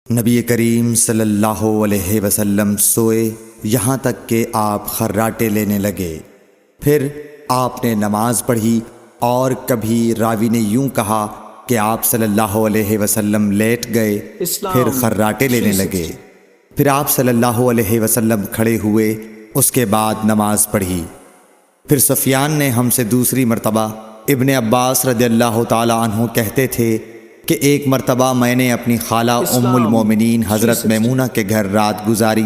نبی کریم صلی اللہ علیہ وسلم سوئے یہاں تک کہ آپ خراٹے لینے لگے۔ پھر آپ نے نماز پڑھی اور کبھی راوی نے یوں کہا کہ آپ صلی اللہ علیہ وسلم لیٹ گئے، پھر خراٹے لینے لگے۔ پھر آپ صلی اللہ علیہ وسلم کھڑے ہوئے، اس کے بعد نماز پڑھی۔ پھر سفیان نے ہم سے دوسری مرتبہ، ابن عباس رضی اللہ تعالی عنہ کہتے تھے کہ ایک مرتبہ میں نے اپنی خالہ ام المومنین حضرت میمونہ کے گھر رات گزاری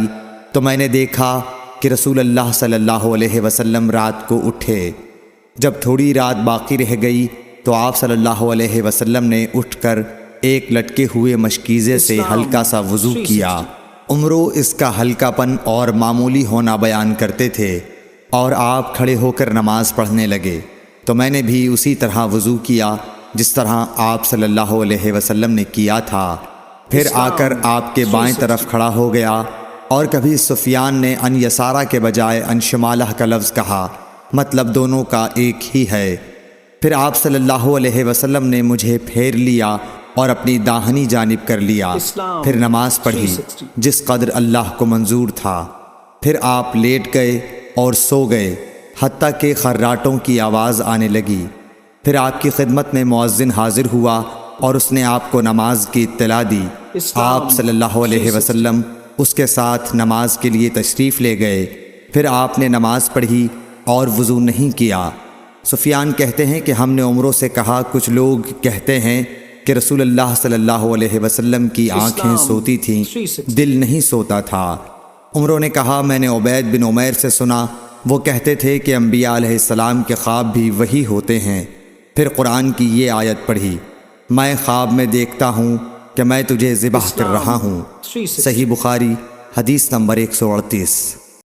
تو میں نے دیکھا کہ رسول اللہ صلی اللہ علیہ وسلم رات کو اٹھے۔ جب تھوڑی رات باقی رہ گئی تو آپ صلی اللہ علیہ وسلم نے اٹھ کر ایک لٹکے ہوئے مشکیزے سے ہلکا سا وضو کیا۔ عمرو اس کا ہلکا پن اور معمولی ہونا بیان کرتے تھے، اور آپ کھڑے ہو کر نماز پڑھنے لگے تو میں نے بھی اسی طرح وضو کیا جس طرح آپ صلی اللہ علیہ وسلم نے کیا تھا۔ پھر آ کر آپ کے بائیں طرف کھڑا ہو گیا، اور کبھی سفیان نے ان یسارہ کے بجائے ان شمالہ کا لفظ کہا، مطلب دونوں کا ایک ہی ہے۔ پھر آپ صلی اللہ علیہ وسلم نے مجھے پھیر لیا اور اپنی داہنی جانب کر لیا، پھر نماز پڑھی جس قدر اللہ کو منظور تھا۔ پھر آپ لیٹ گئے اور سو گئے حتیٰ کہ خراٹوں کی آواز آنے لگی۔ پھر آپ کی خدمت میں مؤذن حاضر ہوا اور اس نے آپ کو نماز کی اطلاع دی۔ آپ صلی اللہ علیہ وسلم اس کے ساتھ نماز کے لیے تشریف لے گئے۔ پھر آپ نے نماز پڑھی اور وضو نہیں کیا۔ سفیان کہتے ہیں کہ ہم نے عمرو سے کہا، کچھ لوگ کہتے ہیں کہ رسول اللہ صلی اللہ علیہ وسلم کی آنکھیں سوتی تھیں، دل نہیں سوتا تھا۔ عمرو نے کہا، میں نے عبید بن عمیر سے سنا، وہ کہتے تھے کہ انبیاء علیہ السلام کے خواب بھی وہی ہوتے ہیں۔ پھر قرآن کی یہ آیت پڑھی، میں خواب میں دیکھتا ہوں کہ میں تجھے ذبح کر رہا ہوں۔ صحیح بخاری حدیث نمبر 138۔